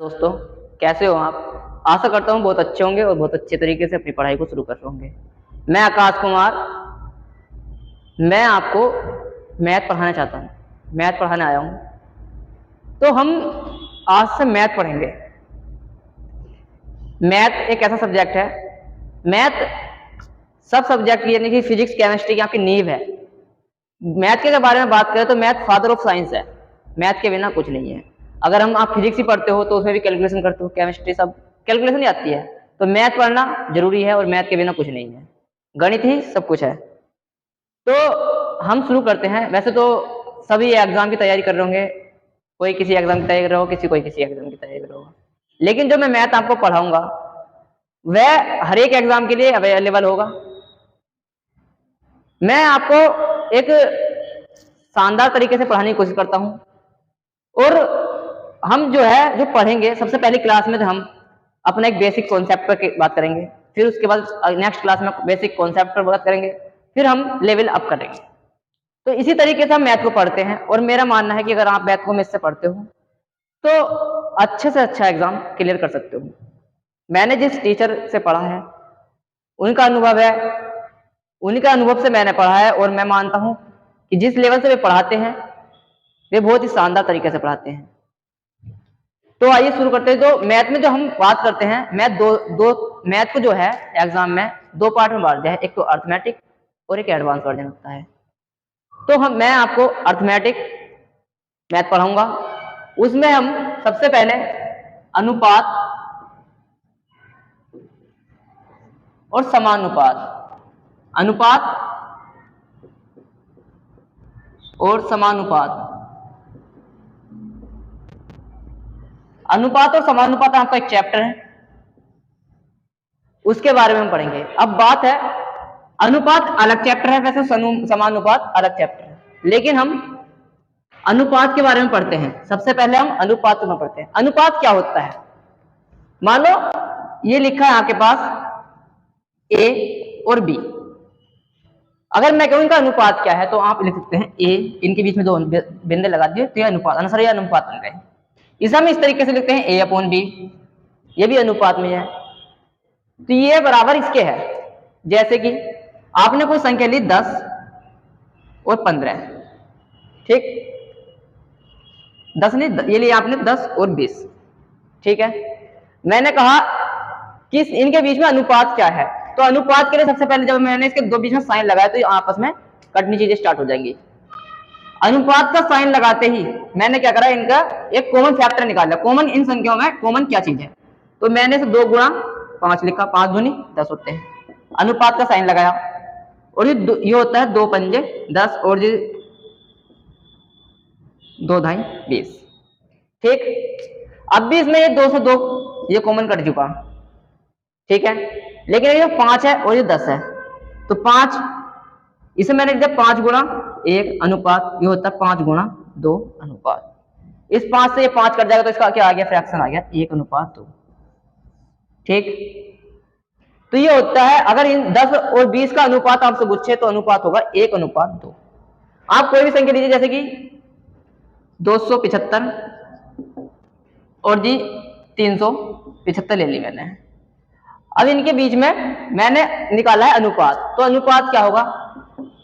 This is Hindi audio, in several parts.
दोस्तों, कैसे हो आप? आशा करता हूँ बहुत अच्छे होंगे और बहुत अच्छे तरीके से अपनी पढ़ाई को शुरू कर रहे होंगे। मैं आकाश कुमार, मैं आपको मैथ पढ़ाना चाहता हूँ, मैथ पढ़ाने आया हूँ। तो हम आज से मैथ पढ़ेंगे। मैथ एक ऐसा सब्जेक्ट है, मैथ सब सब्जेक्ट यानी कि फिजिक्स केमिस्ट्री की आपकी नींव है। मैथ के बारे में बात करें तो मैथ फादर ऑफ साइंस है, मैथ के बिना कुछ नहीं है। अगर आप फिजिक्स ही पढ़ते हो तो उसमें भी कैलकुलेशन करते हो, केमिस्ट्री सब कैलकुलेशन ही आती है। तो मैथ पढ़ना जरूरी है और मैथ के बिना कुछ नहीं है, गणित ही सब कुछ है। तो हम शुरू करते हैं। वैसे तो सभी एग्जाम की तैयारी कर रहे होंगे, कोई किसी एग्जाम की तैयारी कर रहा हो, कोई किसी एग्जाम की तैयारी कर रहा होगा। लेकिन जो मैं मैथ आपको पढ़ाऊंगा वह हर एक एग्जाम के लिए अवेलेबल होगा। मैं आपको एक शानदार तरीके से पढ़ाने की कोशिश करता हूं। और हम जो पढ़ेंगे सबसे पहली क्लास में तो हम अपना एक बेसिक कॉन्सेप्ट पर बात करेंगे, फिर उसके बाद नेक्स्ट क्लास में बेसिक कॉन्सेप्ट पर बात करेंगे, फिर हम लेवल अप करेंगे। तो इसी तरीके से हम मैथ को पढ़ते हैं और मेरा मानना है कि अगर आप मैथ को मुझसे पढ़ते हो तो अच्छे से अच्छा एग्जाम क्लियर कर सकते हो। मैंने जिस टीचर से पढ़ा है उनका अनुभव है, उनके अनुभव से मैंने पढ़ा है और मैं मानता हूं कि जिस लेवल से वे पढ़ाते हैं वे बहुत ही शानदार तरीके से पढ़ाते हैं। तो आइए शुरू करते हैं। तो मैथ में जो हम बात करते हैं, मैथ को जो है एग्जाम में दो पार्ट में बांट दिया है, एक तो अर्थमेटिक और एक एडवांस वर्जन होता है। तो मैं आपको अर्थमेटिक मैथ पढ़ाऊंगा। उसमें हम सबसे पहले अनुपात और समानुपात, अनुपात और समानुपात, अनुपात और समानुपात आपका एक चैप्टर है, उसके बारे में हम पढ़ेंगे। अब बात है, अनुपात अलग चैप्टर है, वैसे समानुपात अलग चैप्टर है, लेकिन हम अनुपात के बारे में पढ़ते हैं। सबसे पहले हम अनुपात में पढ़ते हैं। अनुपात क्या होता है? मान लो ये लिखा है आपके पास ए और बी। अगर मैं कहूं इनका अनुपात क्या है तो आप लिख सकते हैं ए, इनके बीच में दो बिंदु लगा दिए तो ये अनुपात, अनुसार ये अनुपात बन गए। इसे हम इस तरीके से लिखते हैं ए अपॉन बी, ये भी अनुपात में है। तो ये बराबर इसके है, जैसे कि आपने कोई संख्या ली 10 और 15, ठीक, 10 नहीं, ये लिया आपने 10 और 20, ठीक है। मैंने कहा कि इनके बीच में अनुपात क्या है, तो अनुपात के लिए सबसे पहले जब मैंने इसके दो बीच में साइन लगाया तो आपस में कटनी चीजें स्टार्ट हो जाएंगी। अनुपात का साइन लगाते ही मैंने क्या करा, इनका एक कॉमन फैक्टर निकाला। कॉमन इन संख्याओं में कॉमन क्या चीज है, तो मैंने से 2 गुणा 5 लिखा, 5 दूनी 10 होते हैं। अनुपात का साइन लगाया और ये होता है 2 पंजे 10 और 2 ढाई 20, ठीक। अब भी इसमें ये 2 से 2 ये कॉमन कट चुका, ठीक है। लेकिन ये 5 है और ये 10 है, तो 5 इसे मैंने जब 5 गुणा 1 अनुपात, ये होता है 5 गुणा 2 अनुपात। इस 5 से ये 5 कट जाएगा तो इसका क्या आ गया, फ्रैक्शन आ गया 1 अनुपात 2, ठीक। तो ये होता है, अगर इन 10 और 20 का अनुपात आपसे पूछे तो अनुपात होगा 1 अनुपात 2। आप कोई भी संख्या लीजिए, जैसे कि 275 और जी 375 ले ली मैंने। अब इनके बीच में मैंने निकाला है अनुपात, तो अनुपात क्या होगा,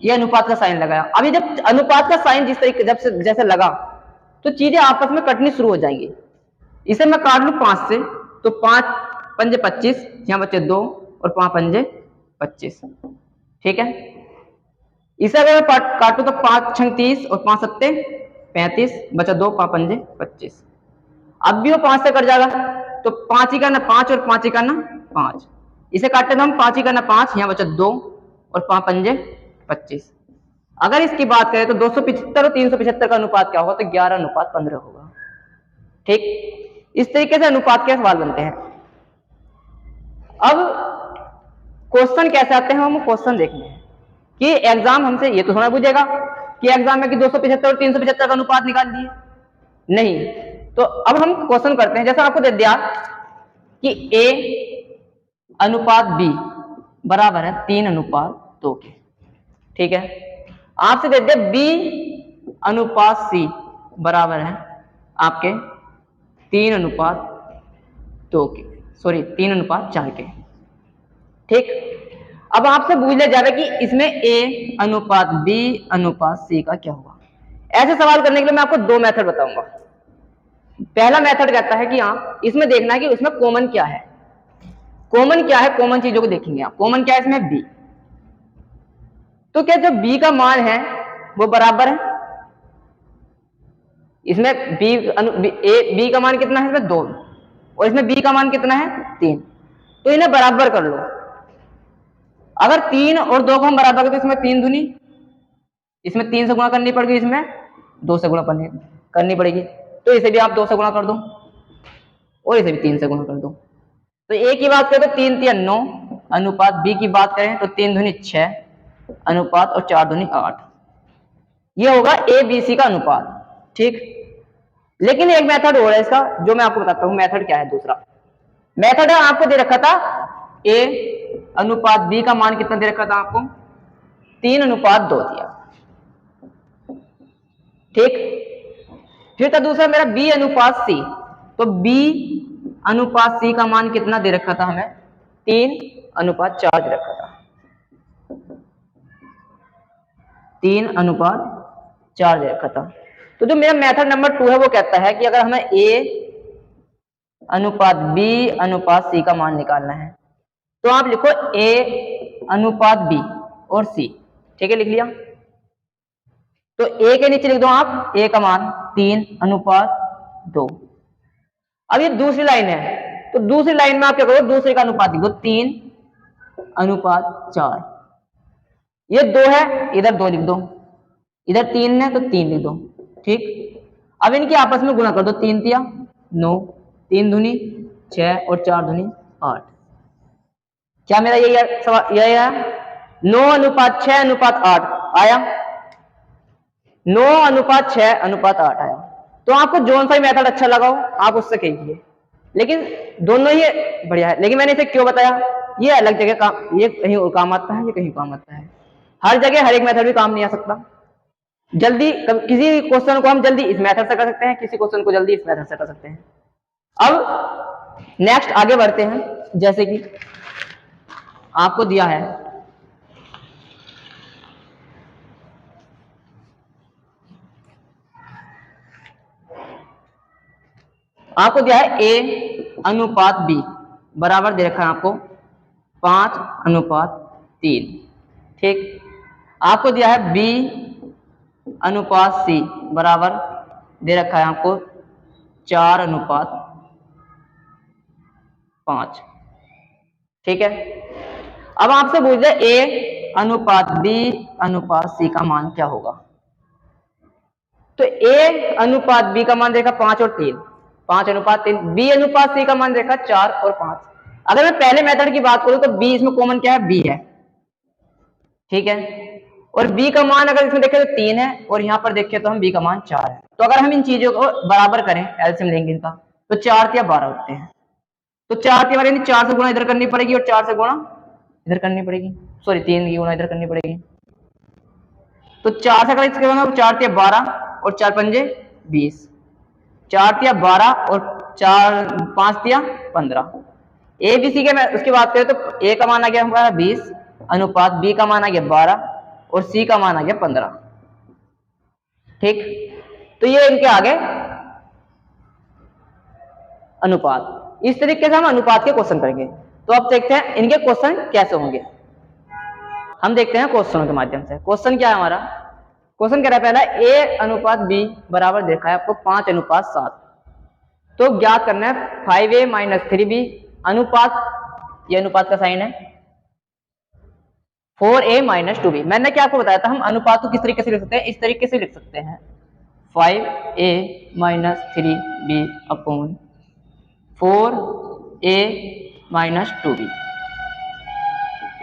ये अनुपात का साइन लगाया। अभी जब अनुपात का साइन जिस तरीके जैसे लगा तो चीजें आपस में कटनी शुरू हो जाएंगी। इसे मैं काट लू 5 से, तो 5 पंजे 25, यहां बचे 2 और 5 पंजे 25, ठीक है। इसे अगर मैं काटू तो 5 छंग 30 और 5 सत्ते 35, बचा 2, 5 पंजे 25। अब भी वो 5 से कट जाएगा, तो 5 ही करना 5 और 5 ही करना 5। इसे काटते तो हम 5 ही करना 5, यहां बचा 2 और 5 पंजे 25। अगर इसकी बात करें तो 275 और 375 का अनुपात क्या होगा, तो 11 अनुपात 15 होगा, ठीक। इस तरीके से अनुपात के सवाल बनते हैं। अब क्वेश्चन कैसे आते हैं, हम क्वेश्चन देखने हैं कि एग्जाम हमसे ये तो थोड़ा पूछेगा कि एग्जाम में कि 275 और 375 का अनुपात निकाल दिए, नहीं। तो अब हम क्वेश्चन करते हैं, जैसा आपको दे दिया कि A अनुपात B बराबर है 3 अनुपात 2 के, ठीक है। आपसे दे दिया B अनुपात C बराबर है आपके 3 अनुपात 2 के, सॉरी 3:4 के। ठीक, अब आपसे पूछ लिया जाए कि इसमें ए अनुपात बी अनुपात सी का क्या होगा। ऐसे सवाल करने के लिए मैं आपको 2 मेथड बताऊंगा। पहला मेथड कहता है कि हाँ, इसमें देखना है कि उसमें कॉमन क्या है। कॉमन क्या है, कॉमन चीजों को देखेंगे आप। कॉमन क्या है इसमें, बी। तो क्या जो बी का मान है वो बराबर है, इसमें बी का मान कितना है, इसमें 2, और इसमें बी का मान कितना है 3। तो इन्हें बराबर कर लो। अगर 3 और 2 को हम बराबर करें तो इसमें 3 दूनी, इसमें 3 से गुणा करनी पड़ेगी, इसमें 2 से गुणा करनी पड़ेगी। तो इसे भी आप 2 से गुणा कर दो और इसे भी 3 से गुणा कर दो। तो ए की बात करें तो 3 3 9 अनुपात, बी की बात करें तो 3 दूनी 6 अनुपात और 4 दूनी 8। ये होगा ए बी सी का अनुपात। ठीक, लेकिन एक मेथड और है इसका जो मैं आपको बताता हूं। मेथड क्या है, दूसरा मेथड है, आपको दे रखा था ए अनुपात बी का मान कितना दे रखा था आपको, 3:2 दिया। ठीक, फिर था दूसरा मेरा बी अनुपात सी। तो बी अनुपात सी का मान कितना दे रखा था हमें, 3:4 दे रखा था, 3:4 दे रखा था। तो जो मेरा मेथड नंबर 2 है वो कहता है कि अगर हमें ए अनुपात बी अनुपात सी का मान निकालना है तो आप लिखो ए अनुपात बी और सी। ठीक है, लिख लिया। तो ए के नीचे लिख दो आप ए का मान 3:2। अब ये दूसरी लाइन है, तो दूसरी लाइन में आप क्या करो, दूसरे का अनुपात लिख दो 3:4। ये 2 है, इधर 2 लिख दो, इधर 3 है तो 3 लिख दो। ठीक, अब इनके आपस में गुणा कर दो, 3 3 9, 3 दूनी 6 और 4 दूनी 8। क्या मेरा यही सवाल, यही है 9:6:8 आया, 9:6:8 आया। तो आपको जोन सा मेथड अच्छा लगाओ आप उससे कीजिए, लेकिन दोनों ही बढ़िया है। लेकिन मैंने इसे क्यों बताया, ये अलग जगह काम, ये कहीं और काम आता है, ये कहीं काम आता है। हर जगह हर एक मेथड भी काम नहीं आ सकता। जल्दी किसी क्वेश्चन को हम जल्दी इस मेथड से कर सकते हैं, किसी क्वेश्चन को जल्दी इस मेथड से कर सकते हैं। अब नेक्स्ट आगे बढ़ते हैं। जैसे कि आपको दिया है ए अनुपात बी बराबर दे रखा है आपको 5:3। ठीक, आपको दिया है बी अनुपात सी बराबर दे रखा है आपको 4:5। ठीक है, अब आपसे पूछ दे ए अनुपात बी अनुपात सी का मान क्या होगा। तो ए अनुपात बी का मान देखा 5 और 3, 5:3। बी अनुपात सी का मान देखा 4 और 5। अगर मैं पहले मेथड की बात करूं तो बी इसमें कॉमन क्या है, बी है। ठीक है, और b का मान अगर इसमें देखें तो 3 है और यहां पर देखें तो हम b का मान 4 है। तो अगर हम इन चीजों को बराबर करें, एलसीएम लेंगे इनका, तो 4 या 12 होते हैं। तो 4 या 12 4 से गुणा इधर करनी पड़ेगी और 4 से गुणा इधर करनी पड़ेगी, सॉरी 3 की गुणा इधर करनी पड़ेगी। तो 4 से अगर इसके गुणा 4 या 12 और 4 पंजे 20, 4 या 12 और 4 5 या 15। ए बी सी के उसकी बात करें तो ए का मान आ गया हमारा 20 अनुपात बी का मान आ गया 12 और सी का मान आ गया 15। ठीक, तो ये इनके आगे अनुपात। इस तरीके से हम अनुपात के क्वेश्चन करेंगे। तो अब देखते हैं इनके क्वेश्चन कैसे होंगे। हम देखते हैं क्वेश्चनों के माध्यम से। क्वेश्चन क्या है हमारा, क्वेश्चन कह रहा है पहला ए अनुपात बी बराबर देखा है आपको 5:7। तो ज्ञात करना है 5a - 3b अनुपात, ये अनुपात का साइन है, 4a - 2b। मैंने क्या आपको बताया था, हम अनुपात को किस तरीके से लिख सकते हैं, इस तरीके से लिख सकते हैं 5a - 3b upon 4a - 2b।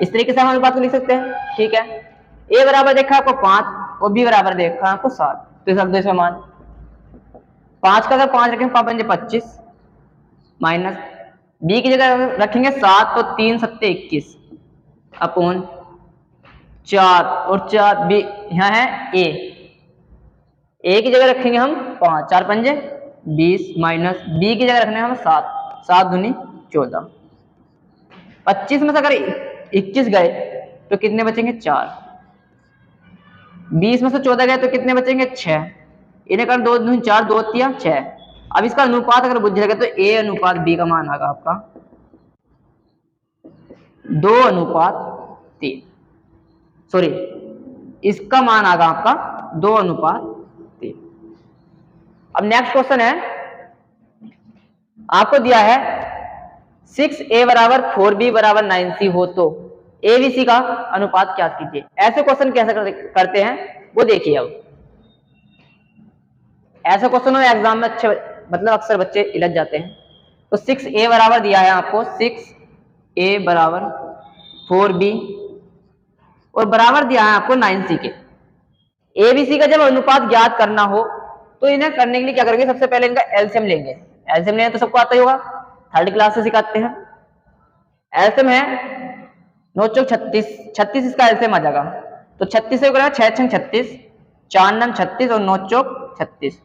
इस तरीके से हम अनुपात को लिख सकते हैं। ठीक है, a बराबर देखा आपको 5 और b बराबर देखा आपको 7। तो इस इसमें मान 5 का अगर 5 रखेंगे 5 पंजे 25 माइनस b की जगह रखेंगे 7 तो 3 सत्ते 21 अपॉन 4 और 4 b यहाँ है a की जगह रखेंगे हम 5, 4 पंजे 20 माइनस b की जगह रखने हम 7, 7 दूनी 14। 25 में से अगर 21 गए तो कितने बचेंगे? 4। 20 में से 14 गए तो कितने बचेंगे? 6। इन्हें कर 2 दूनी 4, 2 तिया 6। अब इसका अनुपात अगर बुझ जाएगा तो A अनुपात B का मान आएगा आपका 2:3। सॉरी, इसका मान आएगा आपका 2:3। अब नेक्स्ट क्वेश्चन है, आपको दिया है 6A बराबर 4B बराबर 9C हो तो ABC का अनुपात क्या कीजिए। ऐसे क्वेश्चन कैसे करते हैं वो देखिए। अब ऐसे क्वेश्चन एग्जाम में अच्छे मतलब अक्सर बच्चे इलझ जाते हैं। तो 6A बराबर दिया है आपको 6A बराबर 4B और बराबर दिया है आपको 9C के। ABC का जब अनुपात ज्ञात करना हो तो इन्हें करने के लिए क्या करेंगे? सबसे पहले इनका एलसीएम लेंगे। एलसीएम लेना तो सबको आता ही होगा, 3rd क्लास से सिखाते हैं। एलसीएम है 9 चौक 36, 36 इसका एलसीएम आ जाएगा। तो 36 से करेगा 6 छंग 36, 4 नम 36 और 9 चौक 36।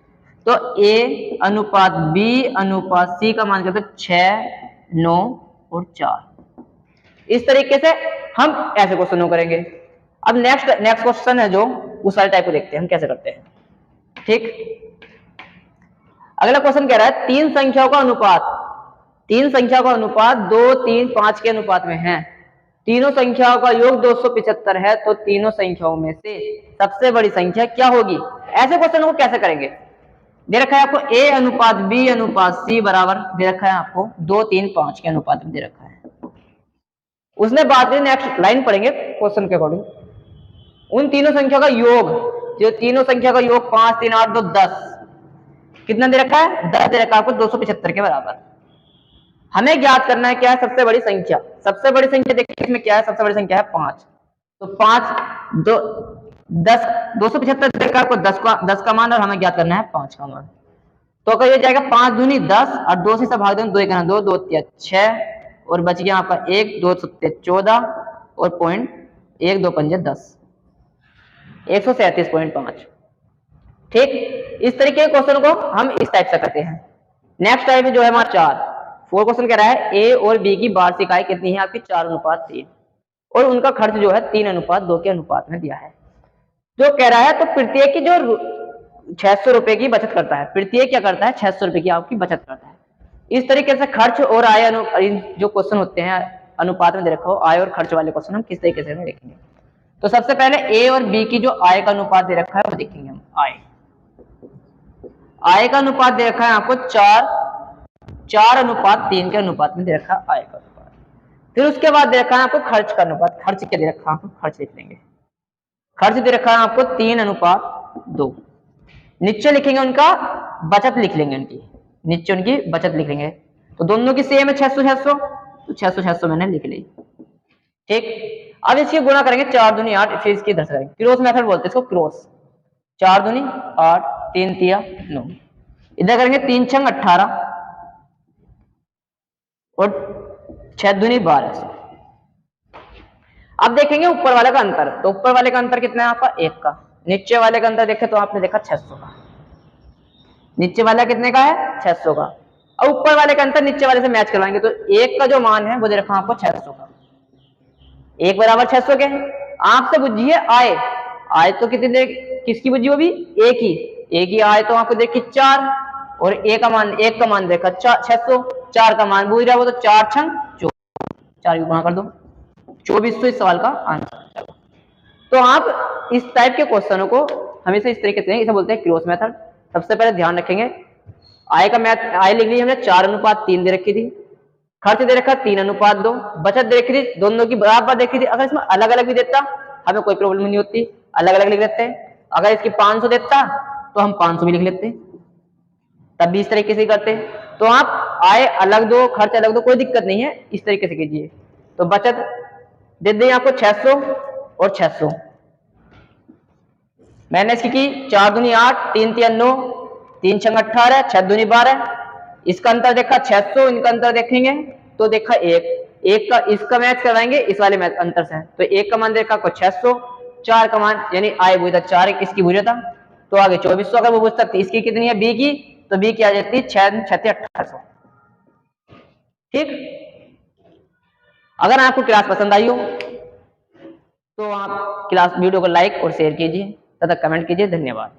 तो A अनुपात B अनुपात C का मान करते 6, 9 और 4। इस तरीके से हम ऐसे क्वेश्चन करेंगे। अब नेक्स्ट क्वेश्चन है जो उस वाले टाइप को देखते हैं हम कैसे करते हैं। ठीक, अगला क्वेश्चन कह रहा है 3 संख्याओं का अनुपात 2, 3, 5 के अनुपात में है। तीनों संख्याओं का योग 275 है तो तीनों संख्याओं में से सबसे बड़ी संख्या क्या होगी? ऐसे क्वेश्चन को कैसे करेंगे? दे रखा है आपको A अनुपात B अनुपात C बराबर दे रखा है आपको 2, 3, 5 के अनुपात में दे रखा है। उसने बात की, नेक्स्ट लाइन पढ़ेंगे क्वेश्चन के अकॉर्डिंग। उन तीनों संख्या का योग, जो तीनों संख्या का योग 5, 3, 8, 2, 10 कितना दे रखा है? 10 दे रखा है आपको 275 के बराबर। हमें ज्ञात करना है क्या है? सबसे बड़ी संख्या। सबसे बड़ी संख्या देखिए इसमें क्या है? सबसे बड़ी संख्या है 5। तो 5 2 10 275 देखा आपको 10 का मान और हमें ज्ञात करना है 5 का मान। तो अगर ये जाएगा 5 दूनी 10 और 2 से भाग दें 2 1 2 2 3 6 और बच गया आपका 1 2 7 14 और पॉइंट 1 2 5 10 137.5। ठीक, इस तरीके के क्वेश्चन को हम इस टाइप से करते हैं। नेक्स्ट टाइप जो है हमारा 4 क्वेश्चन कह रहा है A और B की वार्षिक आय कितनी है? आपकी 4:3 और उनका खर्च जो है 3:2 के अनुपात में दिया है। जो कह रहा है तो प्रत्येक की जो 600 रुपए की बचत करता है, प्रत्येक क्या करता है? 600 रुपए की आपकी बचत करता है। इस तरीके से खर्च और आय जो क्वेश्चन होते हैं अनुपात में दे रखा हो, आय और खर्च वाले क्वेश्चन हम किस तरीके से देखेंगे। तो सबसे पहले A और B की जो आय का अनुपात दे रखा है वो देखेंगे हम। आय का अनुपात दे रखा है आपको 4:3 के अनुपात में दे रखा है आय का अनुपात। फिर उसके बाद दे रखा है आपको खर्च का अनुपात। खर्च क्या दे रखा है आपको? खर्च लिख लेंगे। खर्च दे रखा है आपको 3:2। नीचे लिखेंगे उनका बचत लिख लेंगे, उनकी नीचे उनकी बचत लिख लेंगे। तो दोनों की सेम है 600 600, तो 600 600 मैंने लिख ली। ठीक, अब इसकी गुणा करेंगे 4 दूनी 8, फिर इसकी इधर से करेंगे। क्रॉस मेथड बोलते हैं इसको, क्रॉस। 4 दूनी 8, 3 तिया 9, इधर करेंगे 3 छंग 18 और 6 दूनी 12। अब देखेंगे ऊपर वाले का अंतर। तो ऊपर वाले का अंतर कितना है आपका? 1 का। नीचे वाले का अंतर देखे तो आपने देखा 600 का। नीचे वाला कितने का है? 600 का। अब ऊपर वाले का अंतर नीचे वाले से मैच करवाएंगे तो 1 का जो मान है वो दे रखा आपको 600 का। 1 बराबर 600 के। आपसे बुझिए आय। आय तो कितनी दे, किसकी बुझी? वो भी एक ही आय तो आपको देखिए 4 और 1 का मान देखा 600, 4 का मान बुझ रहा है वो, तो 4 छंग 24, 4 गुणा कर दो 2400 इस सवाल का आंसर। तो आप इस टाइप के क्वेश्चनों को हमेशा इस तरीके से, इसे बोलते हैं क्रॉस मेथड। सबसे पहले ध्यान रखेंगे आय का मैथ, आय लिख ली हमने 4:3 दे रखी थी, खर्च दे रखा 3:2, बचत दे रखी थी दोनों की बराबर देखी थी। अगर इसमें अलग अलग भी देता हमें कोई प्रॉब्लम नहीं होती, अलग अलग लिख लेते हैं। अगर इसकी 500 देता तो हम 500 भी लिख लेते, तब भी इस तरीके से करते। तो आप आय अलग दो खर्च अलग दो, कोई दिक्कत नहीं है, इस तरीके से कीजिए। तो बचत दे दें आपको 600 और 600, मैंने इसकी की 4 दूनी 8, 3 तिया 9, 3 छंग 18, 6 दूनी 12। इसका अंतर देखा 600, इनका अंतर देखेंगे तो देखा 1 का, इसका मैच करवाएंगे इस वाले मैच अंतर से। तो 1 का मान देखा को 600, 4 का मान यानी आय बुझा 4, इसकी बुझा था तो आगे 2400 अगर वो बुझ सकती। इसकी कितनी है? B की, तो B की आ जाती है 6 6 1800। ठीक। अगर आपको क्लास पसंद आई हो तो आप क्लास वीडियो को लाइक और शेयर कीजिए तथा कमेंट कीजिए। धन्यवाद।